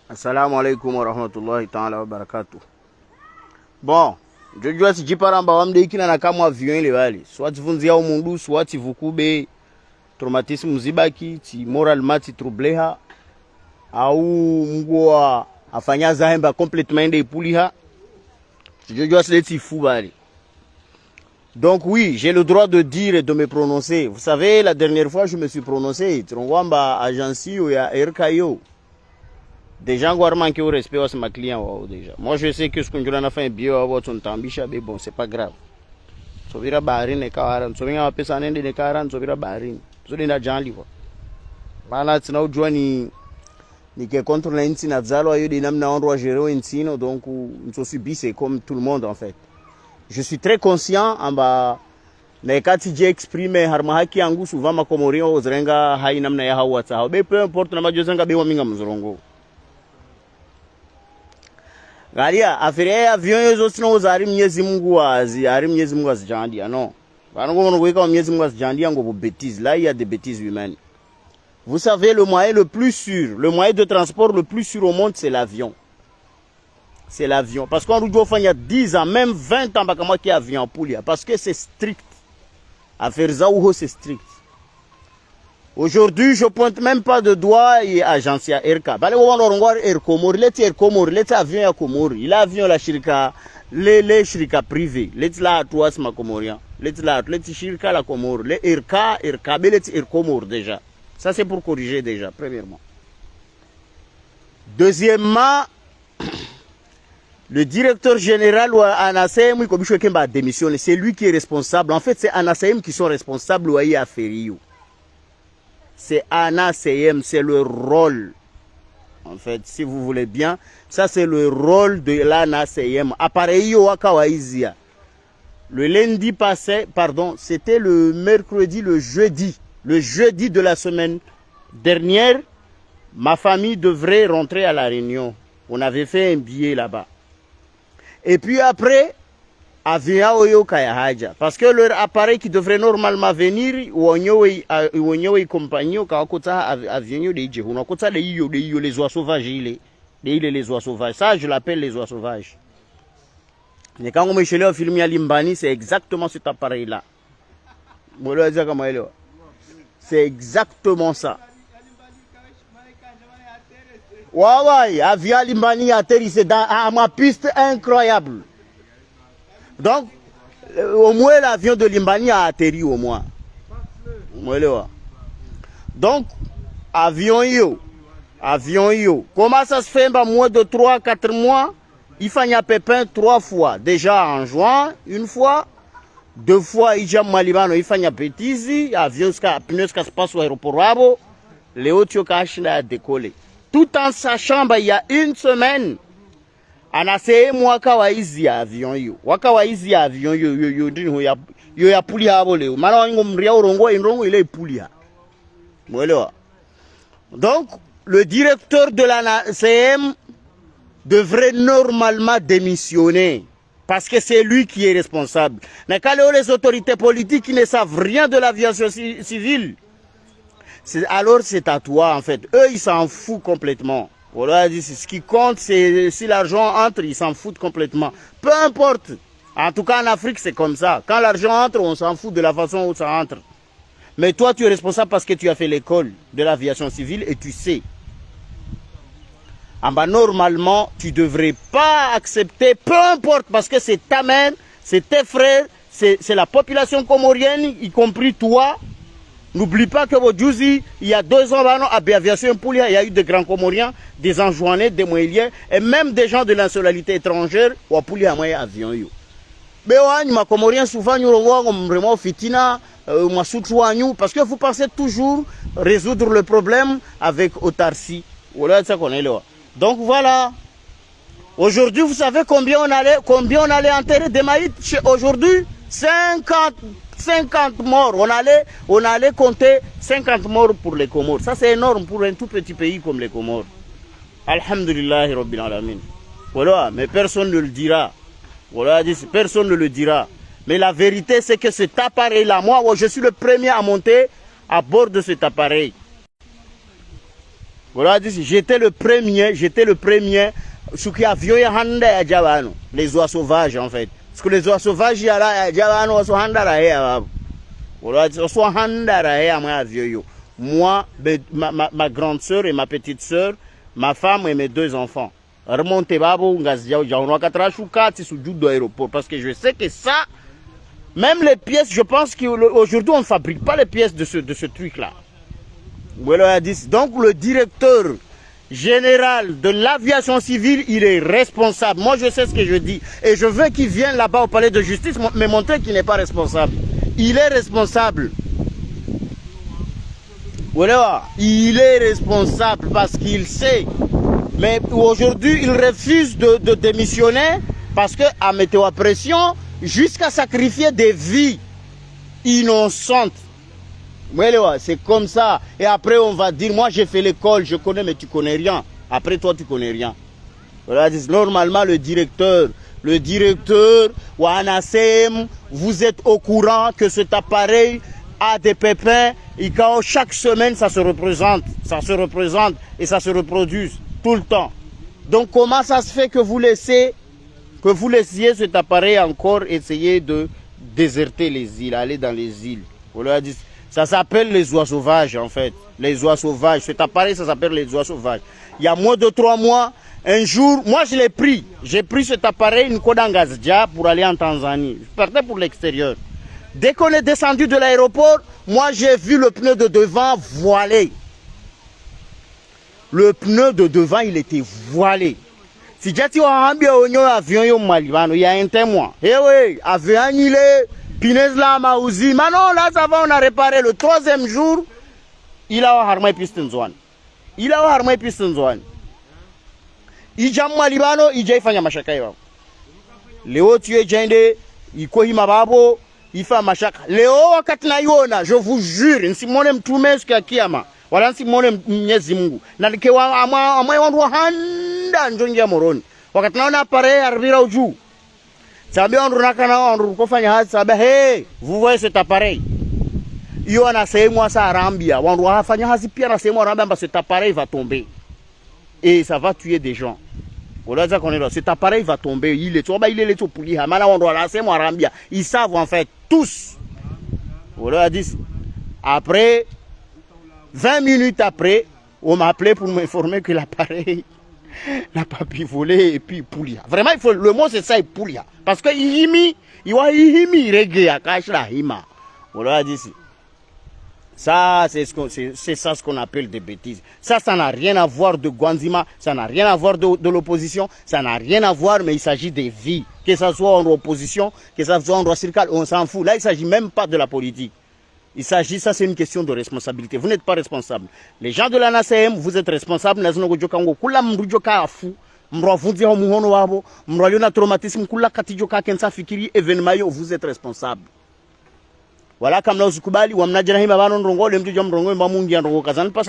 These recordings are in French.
Assalamu alaikum wa rahmatullahi ta'ala wa barakatuh. Bon, jojua sijiparamba wamde ikina na kama avion ile wale. Swati vunzia umundu, swati vukube traumatisme mzibaki, ti moral mati troubleha au mgwa afanya zahemba complètement ende ipuliha. Jojua sileti fou bali. Donc oui, j'ai le droit de dire et de me prononcer. Vous savez, la dernière fois je me suis prononcé, trongwamba agency ou ya RKO. Déjà, on manqué au respect à ma client déjà. Moi, je sais que ce qu'on a fait bien à votre tambisha, mais bon, c'est pas grave. Sobira barin ne karan, sobira pesa nende ne karan, sobira barin. Sobira janli quoi. Voilà, tu n'as pas ni que contre l'inti na zalo ayo de namna ondro gérer intino, donc on subit c'est comme tout le monde en fait. Je suis très conscient en bas. Na kati je exprime harma haki yangu souvent ma komorio ozrenga hai namna ya hawata. Be peu importe na majozanga be wa minga mzrongo. Galia afire avion yezo sino uzari Mwenyezi Mungu ari Mwenyezi Mungu azijandia non. Bana ngono kweka Mwenyezi Mungu azijandia ngo bêtises. Là il y a des bêtises humaines. Vous savez le moyen le plus sûr, le moyen de transport le plus sûr au monde c'est l'avion. C'est l'avion parce qu'on doit faire il y a 10 ans même 20 ans bakama qui avion poulia parce que c'est strict. Affaire zaouho c'est strict. Aujourd'hui, je pointe même pas de doigt et agence ya RK. Bale wo ngor Air Comore, leti avion ya Comore. Il avion la shirika les shirika privé. Leti la tuas ma Comorian. Leti shirika la Comore. Le RK leti Air Comore déjà. Ça c'est pour corriger déjà premièrement. Deuxièmement, le directeur général ou ANASEM Kobisho Kemba a démissionné, c'est lui qui est responsable. En fait, c'est ANASEM qui sont responsables ou à Ferio. C'est ANASEM, c'est le rôle. En fait, si vous voulez bien, ça c'est le rôle de l'ANASEM. Appareil Wakawaizia. Le lundi passé, pardon, c'était le mercredi, le jeudi de la semaine dernière, ma famille devrait rentrer à la Réunion. On avait fait un billet là-bas. Et puis après, avion Haja. Parce que leur appareil qui devrait normalement venir, ou compagnie, avion de on a côté les oies sauvages, les oies sauvages. Ça, je l'appelle les oies sauvages. Mais quand on me chez le film Limbani, c'est exactement cet appareil-là. C'est exactement ça. Ouais, avion Limbani atterrissé dans ma piste incroyable. Donc, au moins l'avion de Limbani a atterri au moins. Donc, avion yo. Comment ça se fait bah, moins de 3-4 mois? Il fallait un pépin 3 fois. Déjà en juin, 1 fois. 2 fois, il y a Malibano, il fallait un petit avion qui se passe au aéroport. Les autres qui a décollé. Tout en sachant, bah, il y a 1 semaine, ANASEM wakawaizi avion yo. Wakawaizi avion yo ya pulia abole. Mana ngomria urongo ile pulia. Mwelewa. Donc, le directeur de l'ANASEM devrait normalement démissionner. Parce que c'est lui qui est responsable. Mais quand les autorités politiques qui ne savent rien de l'aviation civile, alors c'est à toi en fait. Eux, ils s'en foutent complètement. Voilà, ce qui compte, c'est si l'argent entre, ils s'en foutent complètement. Peu importe. En tout cas, en Afrique, c'est comme ça. Quand l'argent entre, on s'en fout de la façon où ça entre. Mais toi, tu es responsable parce que tu as fait l'école de l'aviation civile et tu sais. En bas, normalement, tu ne devrais pas accepter, peu importe, parce que c'est ta mère, c'est tes frères, c'est la population comorienne, y compris toi. N'oublie pas que il y a 2 ans, à l'aviation Poulia, il y a eu des grands Comoriens, des Anjouanais, des Moéliens, et même des gens de nationalité étrangère, ou à Poulia, moi, avion. Mais ma Comorien, souvent, nous avons vraiment fitina, parce que vous pensez toujours résoudre le problème avec autarcie. Voilà, ça qu'on est là. Donc voilà. Aujourd'hui, vous savez combien on allait enterrer des maïs aujourd'hui? 50 morts. On allait compter 50 morts pour les Comores. Ça, c'est énorme pour un tout petit pays comme les Comores. Alhamdulillah, Rabbil Alamin. Voilà, mais personne ne le dira. Voilà, personne ne le dira. Mais la vérité, c'est que cet appareil-là, moi, je suis le premier à monter à bord de cet appareil. Voilà, j'étais le premier, ce qui avion les oies sauvages en fait. Parce que les oies sauvages, il y a là, moi, ma grande sœur et ma petite sœur, ma femme et mes deux enfants. Remontez babo, parce que je sais que ça, même les pièces, je pense qu'aujourd'hui on ne fabrique pas les pièces de ce truc-là. Donc le directeur général de l'aviation civile, il est responsable. Moi je sais ce que je dis. Et je veux qu'il vienne là-bas au palais de justice me montrer qu'il n'est pas responsable. Il est responsable. Il est responsable parce qu'il sait. Mais aujourd'hui, il refuse de démissionner parce qu'à météo à pression, jusqu'à sacrifier des vies innocentes. C'est comme ça. Et après, on va dire, moi j'ai fait l'école, je connais, mais tu connais rien. Après, toi, tu connais rien. Normalement, le directeur, ou ANASEM, vous êtes au courant que cet appareil a des pépins et quand chaque semaine, ça se représente et ça se reproduit tout le temps. Donc, comment ça se fait que vous laissiez cet appareil encore essayer de déserter les îles, aller dans les îles? Ça s'appelle les oies sauvages en fait. Les oies sauvages. Cet appareil, ça s'appelle les oies sauvages. Il y a moins de 3 mois, un jour, moi je l'ai pris. J'ai pris cet appareil, Nkodangazja, pour aller en Tanzanie. Je partais pour l'extérieur. Dès qu'on est descendu de l'aéroport, moi j'ai vu le pneu de devant voilé. Le pneu de devant, il était voilé. Si j'ai dit avion il y a un témoin. Eh oui, avion il est Pinez là, Maouzi. Maintenant, là, ça va, on a réparé le 3e jour. Il a harmé piston zone. Il jam malibano, il jay fanya mashaka yao. Leo tuye jende, il kohi mababo, il fait mashaka. Leo wakati na yona, je vous jure, nsi mwone mtume siku ya kiyama. Wala nsi mwone Mwenyezi Mungu. Na likewa amwe wandu handa njongi ya moroni. Wakati naona apare arbira uju. Sabi on runakana on rukofanya hazi sabi hey, vous voyez cet appareil. Iyo anasema sa arambia, on wafanya hazi pia anasema arambia parce que cet appareil va tomber et ça va tuer des gens. Voilà ça qu'on est là, cet appareil va tomber, il est tout puli hamana on anasema arambia. Ils savent en fait tous. Voilà dit après 20 minutes après, on m'a appelé pour m'informer que l'appareil n'a pas pu voler et puis poulia. Vraiment, le mot c'est ça, poulia. Parce que il voilà, ça, c'est ça ce qu'on appelle des bêtises. Ça n'a rien à voir de Gwanzima, ça n'a rien à voir de l'opposition, ça n'a rien à voir, mais il s'agit des vies. Que ça soit en opposition, que ça soit en droit circal, on s'en fout. Là, il ne s'agit même pas de la politique. Il s'agit, ça c'est une question de responsabilité. Vous n'êtes pas responsable. Les gens de l'ANASEM, vous êtes responsables. Vous êtes responsable. Voilà, comme là,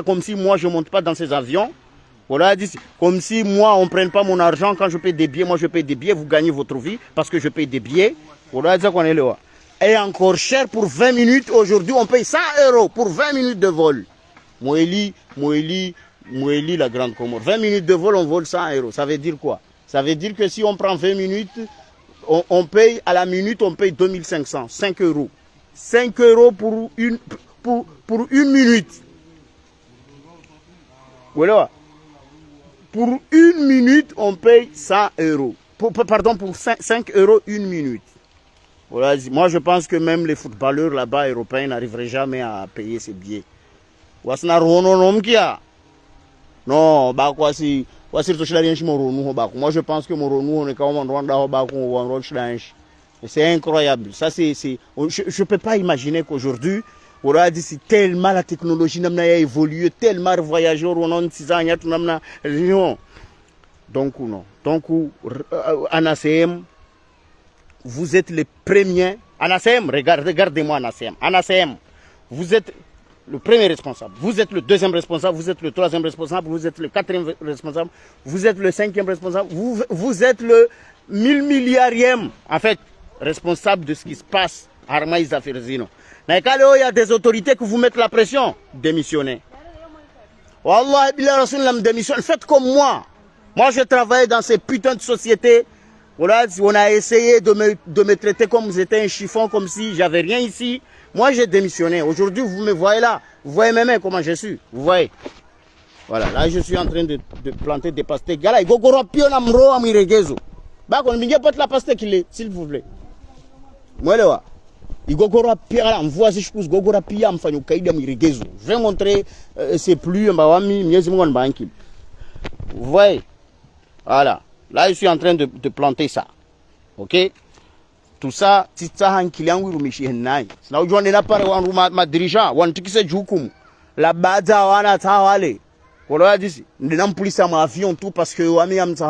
comme si moi je ne monte pas dans ces avions. Voilà, comme si moi on ne prenne pas mon argent quand je paye des billets. Moi je paye des billets, vous gagnez votre vie parce que je paye des billets. Voilà, c'est qu'on est là. Et encore cher pour 20 minutes. Aujourd'hui, on paye 100 € pour 20 minutes de vol. Moéli, la Grande Comore. 20 minutes de vol, on vole 100 €. Ça veut dire quoi? Ça veut dire que si on prend 20 minutes, on paye à la minute, on paye 2500, 5 €. 5 € pour une minute. Voilà. Pour une minute, on paye 100 €. Pardon, pour 5 € une minute. Voilà, moi je pense que même les footballeurs là-bas européens n'arriveraient jamais à payer ces billets. Non, bah quoi si moi je pense que c'est incroyable. Ça je peux pas imaginer qu'aujourd'hui tellement la technologie a évolué, tellement voyagé donc non. Donc ANASEM, vous êtes les premiers. ANASEM, regardez-moi ANASEM. ANASEM, vous êtes le premier responsable. Vous êtes le deuxième responsable. Vous êtes le troisième responsable. Vous êtes le quatrième responsable. Vous êtes le cinquième responsable. Vous êtes le 1000 milliardième, en fait, responsable de ce qui se passe à Armaïs Aferzino. Il y a des autorités qui vous mettent la pression. Démissionnez. Wallah, billah Rasoul la me démissionne. Faites comme moi. Moi, je travaille dans ces putains de sociétés. On a essayé de me traiter comme si j'étais un chiffon, comme si j'avais rien ici. Moi, j'ai démissionné. Aujourd'hui, vous me voyez là. Vous voyez mes mains, comment je suis. Vous voyez. Voilà, là, je suis en train de planter des pastèques. Gala, il y a un pion à m'ro à m'iregezo. Bah, on ne pas la pastèque qu'il est, s'il vous plaît. Moi, là, il y a un pion à m'voisin, je pousse, gogora pion à m'fanyo kaïda m'iregezo. Je vais montrer, c'est plus, vous voyez. Voilà. Là, je suis en train de planter ça. Ok? Tout ça, si ça a un client, oui, mais là, je n'ai pas ma dirigeant, on dit que c'est Joukoum. La bada, on a tawale. On a dit, on a plus à ma avion, tout parce que, à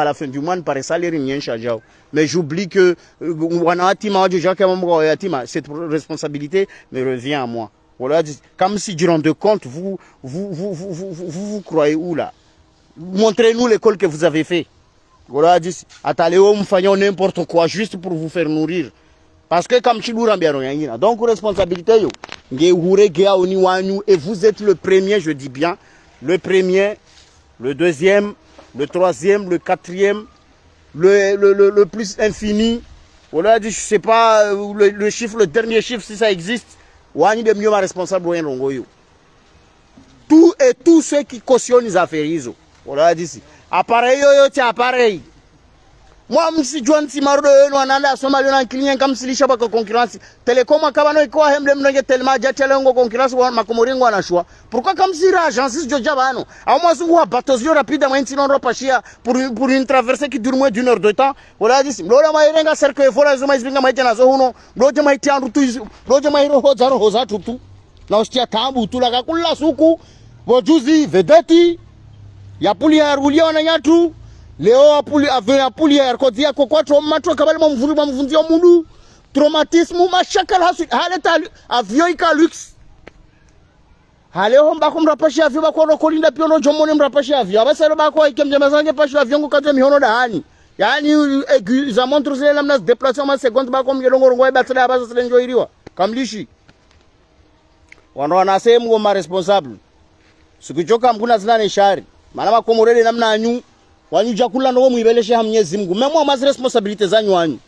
la fin du mois, par salaire, il y a un charge. Mais j'oublie que, cette responsabilité me revient à moi. On a dit, comme si, du rends compte, vous croyez où là? Montrez-nous l'école que vous avez fait. Voilà, dit, Ataléo, nous faisons n'importe quoi juste pour vous faire nourrir. Parce que comme tu l'as bien, donc responsabilité, et vous êtes le premier, je dis bien, le premier, le deuxième, le troisième, le quatrième, le plus infini. Voilà, dit, je sais pas, le chiffre, le dernier chiffre, si ça existe, Wani de mieux responsable, tout et tous ceux qui cautionnent les affaires, voilà, dit, appareil, tiens, appareil. Moi, si John Simaro, nous avons Somalie, un client comme si les chabaks concurrence. Télécom, à Kabano, quoi, Hemblem, tellement, Jatelango, concurrence, ou ma Comoringo, à choix. Pourquoi comme si l'agence de Jabano? À moi, si vous avez bateau rapidement, sinon, repachia, pour une traversée qui dure moins d'une heure de temps. Voilà, dit, Lola Maïrenga, cercle, voilà, Zoma, Isbinga, Maïtana, Zono, Roja Maïtian, Roja Maïro, Hozaro, Hosa, tout. Naustia Tambu, Tulakula, Suku, Vojuzi, Vedeti, Yapulia, Rulia, Nayatu. Leo apulia kodia kwa traumato kabali mvunzia mundu traumatisme mashakal hasu haleta avion ka lux haleo mbako mrapashi avion bako kolinda piono jomone mrapashi avion abasero bako ikemje mazange pashi avion kaje mihono dahani yani za montre zile namna déplacement seconde bako mgelongo ngwa batela abaza selenjo iriwa kamlishi wana sehemu wa responsable sikichoka mkuna zina shari maana makomorele namna anyu wanyu jakula ndo muibeleshe ha Mwenyezi Mungu memwa mazi responsabilite zanyu wanyu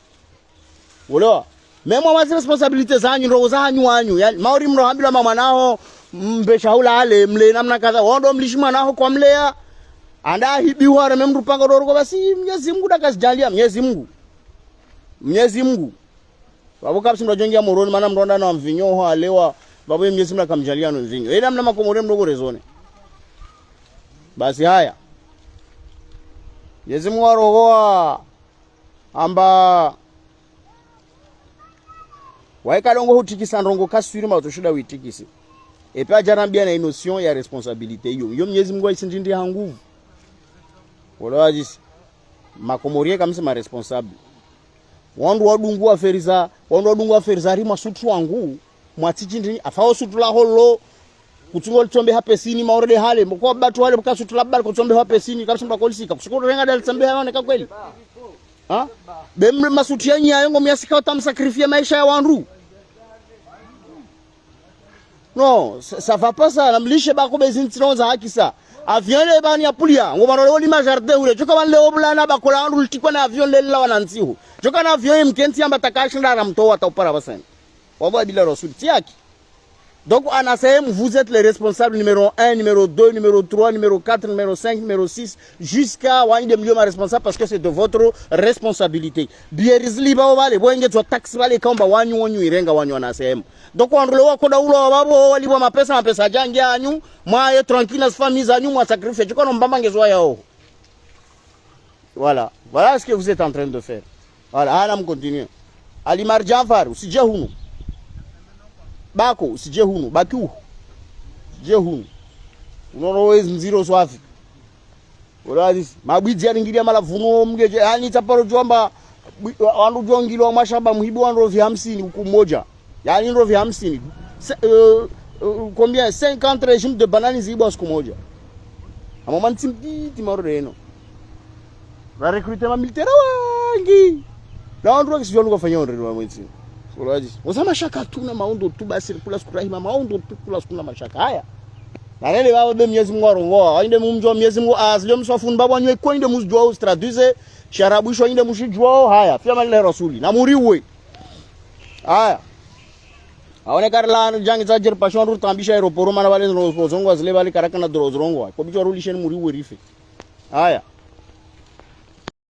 ulewa memwa mazi responsabilite zanyu ndo zanyu wanyu yani maori mro hambila mama nao mbesha hula ale mle namna kadha wondo mlishima nao kwa mlea anda hibiwa re memru panga doroko basi Mwenyezi Mungu dakasijalia Mwenyezi Mungu babo kapsi ndo jongia moroni maana mronda na mvinyo ho alewa babo Mwenyezi Mungu akamjalia no mvinyo ila mna makomore mdogo rezone basi haya Yezi mwarogoa amba waika dongo hutikisa ndongo kasuri ma toshuda witikisi epe ajarambia na notion ya responsabilité yo Mwenyezi Mungu aisindindi ha nguvu wala ajisi makomorie kamisa ma responsable wandu wadungu aferiza rima sutu wangu mwatijindi afao sutu la holo kutungo litombe hape sini maorede hale mko batu wale mkasu tulabal kutombe hape sini kabisa mbakolisika kushukuru renga dal tsambe haoneka kweli ha bemre masuti yanyi ayongo miasika utamsakrifia maisha ya wandu no ça va pas ça namlishe bako bezini tinoza hakisa avion le bani apulia ngomaro le olima jardin ule joka ban le oblana bakola andu litikwa na avion le la wananzihu joka na avion mkenti amba takashinda ramtoa taupara basani wabo bila rasuli tiaki. Donc, vous êtes les responsables numéro 1, numéro 2, numéro 3, numéro 4, numéro 5, numéro 6, jusqu'à Wani de milieu responsable parce que c'est de votre responsabilité. Bierizli ba wale, wenge tu taxi wale kamba wanyu irenga wanyu anasema. Donc, wandulewa koda ulo wabo wali wa mapesa jangi anyu, mwae tranquille as famille anyu mwa sacrifice. Tu kono mbamba ngezwa yao. Voilà. Voilà ce que vous êtes en train de faire. Voilà, Adam continue. Ali Marjafar, usije hunu. Bako sije hunu bakiu je hunu unorowe nziro swafi uradi mabwidzi yaringiria mala vuno mgeje yani taparo jomba wandu jongilo mashaba muhibu wandu vya 50 huku moja yani ndo vya 50 combien 50 régime de bananes zibo siku moja amama ntimpiti maroreno va recruter ma militaire wangi na wandu wakisivyo ngofanya onrero wa mwezi Ulaji. Wasama shaka tuna maondo tu basi kula siku rahima maondo tu kula siku na mashaka haya. Na nele baba be Mwenyezi Mungu arongoa. Ainde mumjua Mwenyezi Mungu azile msafuni baba nywe kwa inde mujua ustraduze sharabwisho inde mushijua haya. Fia mali rasuli. Na muriwe. Haya. Aone karla jangi za jer pashon ru tambisha aeroporo mana bale rozongo azile bale karakana drozrongo. Ko bicho rulishen muriwe rife. Haya.